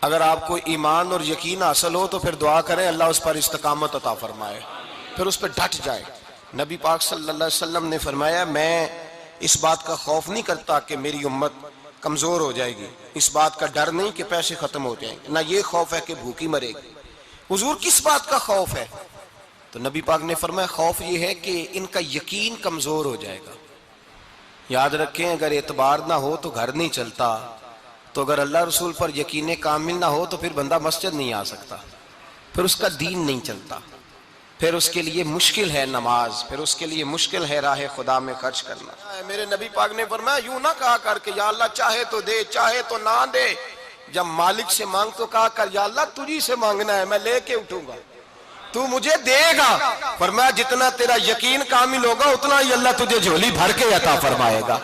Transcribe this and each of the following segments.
اگر آپ کو ایمان اور یقین حاصل ہو تو پھر دعا کریں اللہ اس پر استقامت عطا فرمائے، پھر اس پہ ڈٹ جائے۔ نبی پاک صلی اللہ علیہ وسلم نے فرمایا میں اس بات کا خوف نہیں کرتا کہ میری امت کمزور ہو جائے گی، اس بات کا ڈر نہیں کہ پیسے ختم ہو جائیں گے، نہ یہ خوف ہے کہ بھوکی مرے گی۔ حضور کس بات کا خوف ہے؟ تو نبی پاک نے فرمایا خوف یہ ہے کہ ان کا یقین کمزور ہو جائے گا۔ یاد رکھیں اگر اعتبار نہ ہو تو گھر نہیں چلتا، تو اگر اللہ رسول پر یقین کامل نہ ہو تو پھر بندہ مسجد نہیں آ سکتا، پھر اس کا دین نہیں چلتا، پھر اس کے لیے مشکل ہے نماز، پھر اس کے لیے مشکل ہے راہ خدا میں خرچ کرنا۔ میرے نبی پاک نے فرمایا یوں نہ کہا کر کہ یا اللہ چاہے تو دے چاہے تو نہ دے، جب مالک سے مانگ تو کہا کر یا اللہ تجھی سے مانگنا ہے، میں لے کے اٹھوں گا، تو مجھے دے گا۔ فرمایا جتنا تیرا یقین کامل ہوگا اتنا ہی اللہ تجھے جھولی بھر کے عطا فرمائے گا۔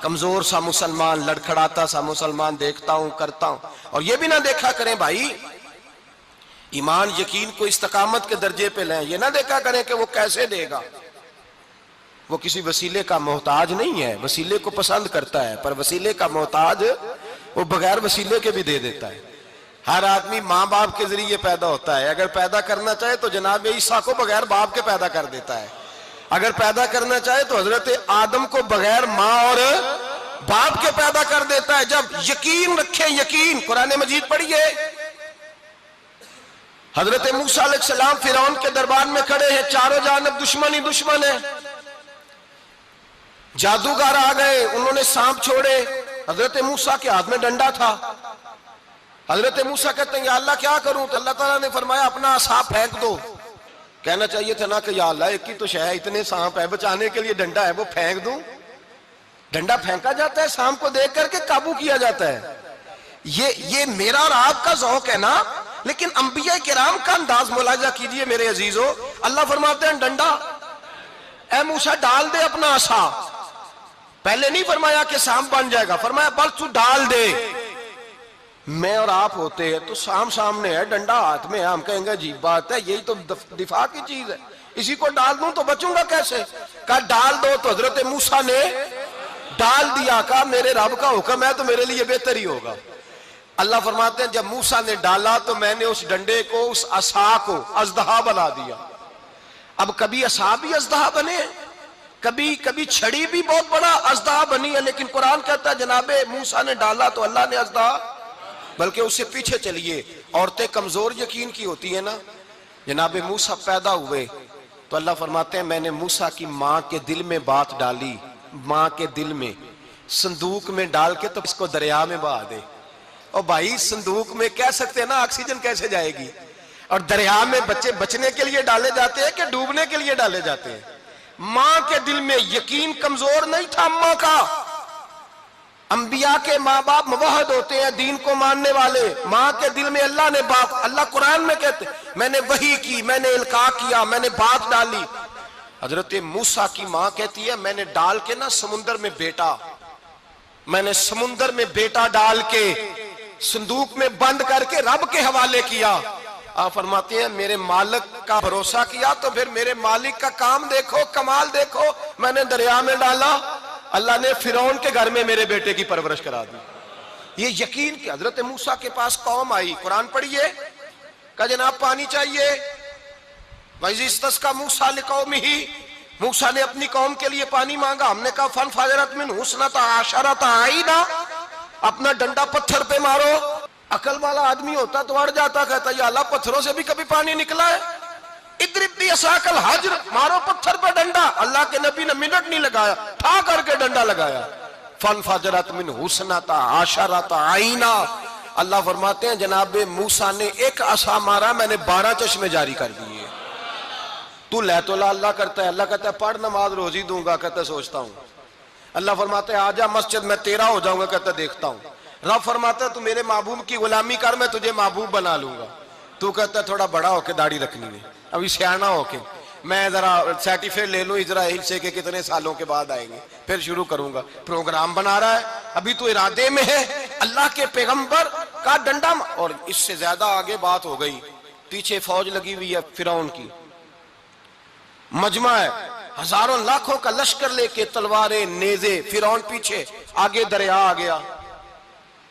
کمزور سا مسلمان، لڑکھڑاتا سا مسلمان دیکھتا ہوں کرتا ہوں، اور یہ بھی نہ دیکھا کریں بھائی ایمان یقین کو استقامت کے درجے پہ لیں، یہ نہ دیکھا کریں کہ وہ کیسے دے گا، وہ کسی وسیلے کا محتاج نہیں ہے، وسیلے کو پسند کرتا ہے پر وسیلے کا محتاج وہ بغیر وسیلے کے بھی دے دیتا ہے۔ ہر آدمی ماں باپ کے ذریعے پیدا ہوتا ہے، اگر پیدا کرنا چاہے تو جناب عیسیٰ کو بغیر باپ کے پیدا کر دیتا ہے، اگر پیدا کرنا چاہے تو حضرت آدم کو بغیر ماں اور باپ کے پیدا کر دیتا ہے۔ جب یقین رکھیں، یقین قرآن مجید پڑھیے، حضرت موسیٰ علیہ السلام فرعون کے دربار میں کھڑے ہیں، چاروں جانب دشمن ہی دشمن ہے، جادوگر آ گئے، انہوں نے سانپ چھوڑے، حضرت موسیٰ کے ہاتھ میں ڈنڈا تھا، حضرت موسیٰ کہتے ہیں یا اللہ کیا کروں؟ تو اللہ تعالیٰ نے فرمایا اپنا عصا پھینک دو۔ کہنا چاہیے تھا نا کہ یا اللہ ایک ہی تو شے ہے، اتنے سانپ ہے، بچانے کے لیے ڈنڈا ہے وہ پھینک دوں؟ ڈنڈا پھینکا جاتا ہے، سانپ کو دیکھ کر کے قابو کیا جاتا ہے۔ یہ میرا اور آپ کا ذوق ہے نا، لیکن انبیاء کرام کا انداز ملاحظہ کیجئے میرے عزیزو۔ اللہ فرماتے ہیں ڈنڈا اے موسیٰ ڈال دے اپنا عصا، پہلے نہیں فرمایا کہ سانپ بن جائے گا، فرمایا بس تو ڈال دے۔ میں اور آپ ہوتے ہیں تو سانپ سامنے ہے، ڈنڈا ہاتھ میں ہے، ہم کہیں گے عجیب بات ہے، یہی تو دفاع کی چیز ہے، اسی کو ڈال دوں تو بچوں گا کیسے؟ کہا ڈال دو، تو حضرت موسیٰ نے ڈال دیا، کہا میرے رب کا حکم ہے تو میرے لیے بہتر ہی ہوگا۔ اللہ فرماتے ہیں جب موسیٰ نے ڈالا تو میں نے اس ڈنڈے کو، اس عصا کو اژدہا بنا دیا۔ اب کبھی عصا بھی اژدہا بنے، کبھی چھڑی بھی بہت بڑا اژدہا بنی ہے، لیکن قرآن کہتا ہے جناب موسیٰ نے ڈالا تو اللہ نے اژدہا، بلکہ اس سے پیچھے چلیے، عورتیں کمزور یقین کی ہوتی ہیں نا، جناب موسیٰ پیدا ہوئے تو اللہ فرماتے ہیں میں نے موسیٰ کی ماں کے دل میں بات ڈالی، ماں کے دل میں، صندوق میں ڈال کے تو اس کو دریا میں بہا دے۔ اور بھائی صندوق میں کہہ سکتے ہیں نا آکسیجن کیسے جائے گی، اور دریا میں بچے بچنے کے لیے ڈالے جاتے ہیں کہ ڈوبنے کے لیے ڈالے جاتے ہیں؟ ماں کے دل میں یقین کمزور نہیں تھا اماں کا۔ انبیاء کے ماں باپ موحد ہوتے ہیں، دین کو ماننے والے، ماں کے دل میں اللہ نے بات، اللہ قرآن میں کہتے میں نے وحی کی، میں نے القاء کیا، میں نے بات ڈالی۔ حضرت موسیٰ کی ماں کہتی ہے میں نے ڈال کے نا سمندر میں بیٹا، میں نے سمندر میں بیٹا ڈال کے صندوق میں بند کر کے رب کے حوالے کیا۔ آپ فرماتے ہیں میرے مالک کا بھروسہ کیا تو پھر میرے مالک کا کام دیکھو، کمال دیکھو، میں نے دریا میں ڈالا، اللہ نے فرعون کے گھر میں میرے بیٹے کی پرورش کرا دی۔ یہ یقین کہ حضرت موسیٰ کے پاس قوم آئی، قرآن پڑھیے، کہا جناب پانی چاہیے، وَإِذِ اسْتَسْقَىٰ مُوسَىٰ لِقَوْمِهِ، موسیٰ نے اپنی قوم کے لیے پانی مانگا، ہم نے کہا فَانْفَجَرَتْ مِنْهُ اثْنَتَا عَشَرَةَ عَيْنًا، اپنا ڈنڈا پتھر پہ مارو۔ عقل والا آدمی ہوتا تو اڑ جاتا، کہتا یا اللہ پتھروں سے بھی کبھی پانی نکلا ہے؟ اضرب بعصاک الحجر، مارو پتھر پہ ڈنڈا۔ اللہ کے نبی نے منٹ نہیں لگایا، ٹھا کر کے ڈنڈا لگایا، فَانْفَجَرَتْ مِنْهُ اثْنَتَا عَشَرَةَ عَيْنًا۔ اللہ فرماتے ہیں جناب موسیٰ نے ایک عصا مارا، میں نے 12 چشمے جاری کر دیے۔ تو لے تو اللہ کرتا ہے، اللہ کہتا ہے پڑھ نماز روزی دوں گا، کہتا ہے سوچتا ہوں۔ اللہ فرماتا ہے آجا مسجد میں تیرا ہو جاؤں گا، کہتا ہے دیکھتا ہوں۔ رب فرماتا ہے تو میرے محبوب کی غلامی کر، میں تجھے محبوب بنا لوں گا۔ تو کہتا ہے تھوڑا بڑا ہو کے داڑھی رکھنی ہے، ابھی سیانا ہو کے میں ذرا سرٹیفکیٹ لے لوں اسرائیل سے کہ کتنے سالوں کے بعد آئیں گے، پھر شروع کروں گا۔ پروگرام بنا رہا ہے، ابھی تو ارادے میں ہے۔ اللہ کے پیغمبر کا ڈنڈا، اور اس سے زیادہ آگے بات ہو گئی، پیچھے فوج لگی ہوئی ہے فرعون کی، مجمع ہے، ہزاروں لاکھوں کا لشکر لے کے، تلواریں نیزے، فرعون پیچھے، آگے دریا آ گیا۔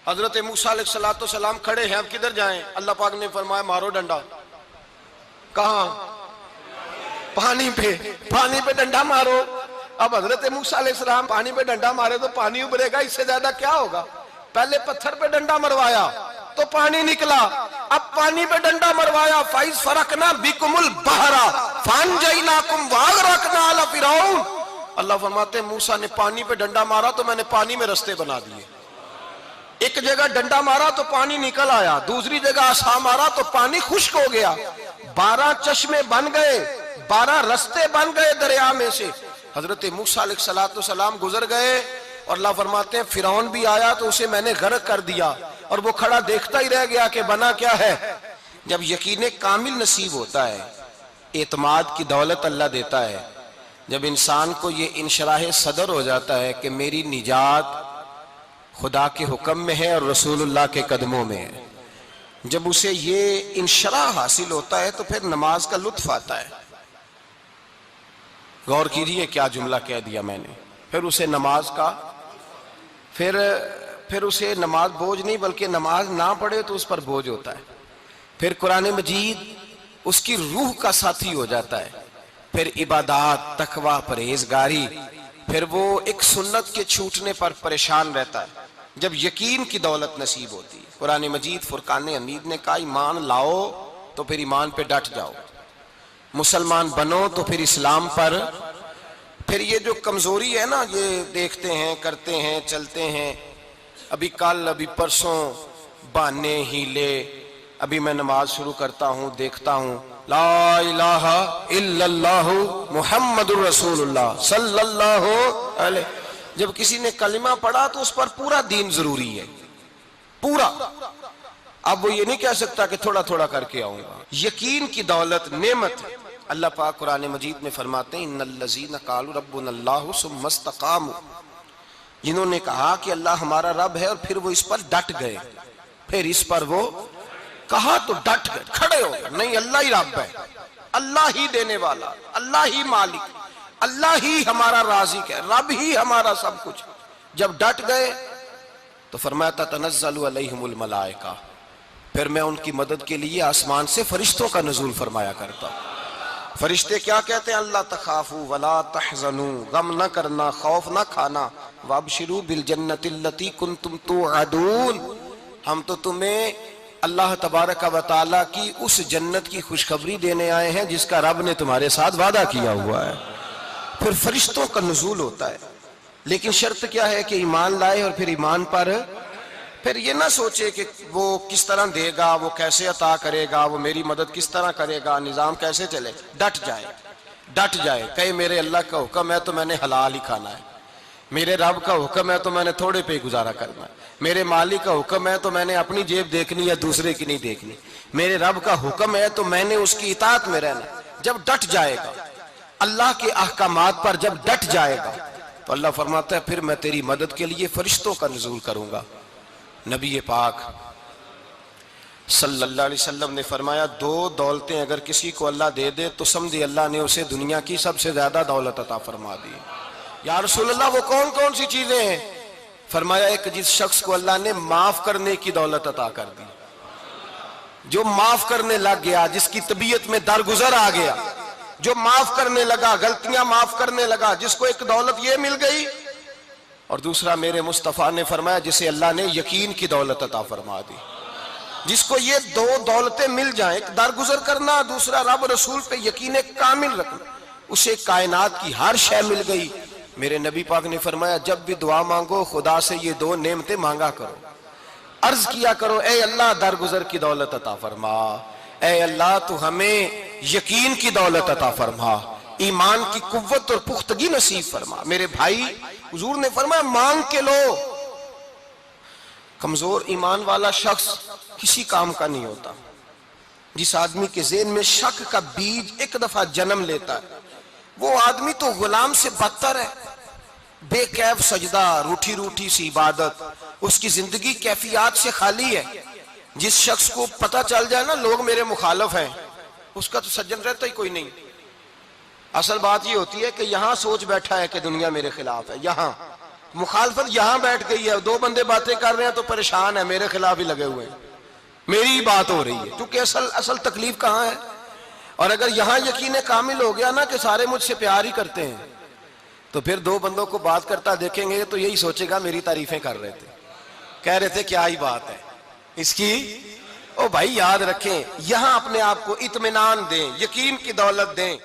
حضرت موسیٰ علیہ السلام کھڑے ہیں، اب کدھر جائیں؟ اللہ پاک نے فرمایا مارو ڈنڈا۔ کہاں؟ پانی پہ ڈنڈا مارو۔ اب حضرت موسیٰ علیہ السلام پانی پہ ڈنڈا مارے تو پانی ابھرے گا، اس سے زیادہ کیا ہوگا؟ پہلے پتھر پہ ڈنڈا مروایا تو پانی نکلا، اب پانی پہ ڈنڈا مروایا، فَإِذْ فَرَقْنَا بِكُمُ الْبَحْرَ فَأَنْجَيْنَاكُمْ وَأَغْرَقْنَا آلَ فِرْعَوْنَ۔ اللہ فرماتے ہیں موسیٰ نے پانی پہ ڈنڈا مارا تو میں نے پانی میں رستے بنا دیے۔ ایک جگہ ڈنڈا مارا تو پانی نکل آیا، دوسری جگہ عصا مارا تو پانی خشک ہو گیا، 12 چشمے بن گئے، 12 رستے بن گئے دریا میں سے۔ حضرت موسیٰ علیہ السلام گزر گئے اور اللہ فرماتے ہیں فرعون بھی آیا تو اسے میں نے غرق کر دیا، اور وہ کھڑا دیکھتا ہی رہ گیا کہ بنا کیا ہے۔ جب یقین کامل نصیب ہوتا ہے، اعتماد کی دولت اللہ دیتا ہے، جب انسان کو یہ انشراح صدر ہو جاتا ہے کہ میری نجات خدا کے حکم میں ہے اور رسول اللہ کے قدموں میں ہے، جب اسے یہ انشراح حاصل ہوتا ہے تو پھر نماز کا لطف آتا ہے۔ غور کیجئے کیا جملہ کہہ دیا میں نے، پھر اسے نماز کا پھر اسے نماز بوجھ نہیں بلکہ نماز نہ پڑھے تو اس پر بوجھ ہوتا ہے، پھر قرآن مجید اس کی روح کا ساتھی ہو جاتا ہے، پھر عبادات، تقوی، پرہیزگاری، پھر وہ ایک سنت کے چھوٹنے پر پریشان رہتا ہے جب یقین کی دولت نصیب ہوتی ہے۔ قرآن مجید فرقان حمید نے کہا ایمان لاؤ تو پھر ایمان پہ ڈٹ جاؤ، مسلمان بنو تو پھر اسلام پر۔ پھر یہ جو کمزوری ہے نا، یہ دیکھتے ہیں، کرتے ہیں، چلتے ہیں، ابھی کل ابھی پرسوں بہانے ہیلے، ابھی میں نماز شروع کرتا ہوں دیکھتا ہوں لا الہ الا اللہ محمد الرسول اللہ صلی اللہ علیہ، جب کسی نے کلمہ پڑھا تو اس پر پورا دین ضروری ہے، پورا۔ اب وہ یہ نہیں کہہ سکتا کہ تھوڑا تھوڑا کر کے آؤں گا۔ یقین کی دولت نعمت ہے۔ اللہ پاک قرآن مجید میں فرماتے ہیں ان الذین قالوا ربنا اللہ ثم استقاموا، جنہوں نے کہا کہ اللہ ہمارا رب ہے اور پھر وہ اس پر ڈٹ گئے، پھر اس پر وہ کہا تو ڈٹ گئے، کھڑے ہو گئے، نہیں اللہ ہی رب ہے، اللہ ہی دینے والا، اللہ ہی مالک، اللہ ہی ہمارا رازق ہے، رب ہی ہمارا سب کچھ۔ جب ڈٹ گئے تو فرمایا تتنزل علیہم الملائکہ، پھر میں ان کی مدد کے لیے آسمان سے فرشتوں کا نزول فرمایا کرتا ہوں۔ فرشتے کیا کہتے ہیں؟ اللہ تخافوا ولا تحزنوا، غم نہ کرنا، خوف نہ کھانا، وابشروا بالجنۃ التی کنتم توعدون، ہم تو تمہیں اللہ تبارک و تعالیٰ کی اس جنت کی خوشخبری دینے آئے ہیں جس کا رب نے تمہارے ساتھ وعدہ کیا ہوا ہے۔ پھر فرشتوں کا نزول ہوتا ہے، لیکن شرط کیا ہے کہ ایمان لائے، اور پھر ایمان پر پھر یہ نہ سوچے کہ وہ کس طرح دے گا، وہ کیسے عطا کرے گا، وہ میری مدد کس طرح کرے گا، نظام کیسے چلے، ڈٹ جائے، کہے میرے اللہ کا حکم ہے تو میں نے حلال ہی کھانا ہے، میرے رب کا حکم ہے تو میں نے تھوڑے پہ گزارا کرنا ہے، میرے مالک کا حکم ہے تو میں نے اپنی جیب دیکھنی یا دوسرے کی نہیں دیکھنی، میرے رب کا حکم ہے تو میں نے اس کی اطاعت میں رہنا۔ جب ڈٹ جائے گا اللہ کے احکامات پر، جب ڈٹ جائے گا تو اللہ فرماتا ہے پھر میں تیری مدد کے لیے فرشتوں کا نزول کروں گا۔ نبی پاک صلی اللہ علیہ وسلم نے فرمایا 2 دولتیں اگر کسی کو اللہ دے دے تو سمجھے اللہ نے اسے دنیا کی سب سے زیادہ دولت عطا فرما دی۔ یا رسول اللہ وہ کون کون سی چیزیں ہیں؟ فرمایا ایک جس شخص کو اللہ نے معاف کرنے کی دولت عطا کر دی، جو معاف کرنے لگ گیا، جس کی طبیعت میں درگزر آ گیا، جو معاف کرنے لگا، غلطیاں معاف کرنے لگا، جس کو ایک دولت یہ مل گئی۔ اور دوسرا میرے مصطفیٰ نے فرمایا جسے اللہ نے یقین کی دولت عطا فرما دی، جس کو یہ 2 دولتیں مل جائیں، ایک درگزر کرنا، دوسرا رب رسول پہ یقین کامل رکھنا، اسے کائنات کی ہر شے مل گئی۔ میرے نبی پاک نے فرمایا جب بھی دعا مانگو خدا سے یہ 2 نعمتیں مانگا کرو، عرض کیا کرو اے اللہ درگزر کی دولت عطا فرما، اے اللہ تو ہمیں یقین کی دولت عطا فرما، ایمان کی قوت اور پختگی نصیب فرما۔ میرے بھائی حضور نے فرمایا مانگ کے لو۔ کمزور ایمان والا شخص کسی کام کا نہیں ہوتا۔ جس آدمی کے ذہن میں شک کا بیج ایک دفعہ جنم لیتا ہے وہ آدمی تو غلام سے بدتر ہے، بے کیف سجدہ، روٹھی روٹھی سی عبادت، اس کی زندگی کیفیات سے خالی ہے۔ جس شخص کو پتہ چل جائے نا لوگ میرے مخالف ہیں، اس کا تو سجن رہتا ہی کوئی نہیں۔ اصل بات یہ ہوتی ہے کہ یہاں سوچ بیٹھا ہے کہ دنیا میرے خلاف ہے، یہاں مخالفت یہاں بیٹھ گئی ہے، دو بندے باتیں کر رہے ہیں تو پریشان ہے، میرے خلاف ہی لگے ہوئے ہیں، میری ہی بات ہو رہی ہے، کیونکہ اصل تکلیف کہاں ہے؟ اور اگر یہاں یقین کامل ہو گیا نا کہ سارے مجھ سے پیار ہی کرتے ہیں، تو پھر دو بندوں کو بات کرتا دیکھیں گے تو یہی سوچے گا میری تعریفیں کر رہے تھے، کہہ رہے تھے کیا ہی بات ہے اس کی۔ او بھائی یاد رکھیں، یہاں اپنے آپ کو اطمینان دیں، یقین کی دولت دیں۔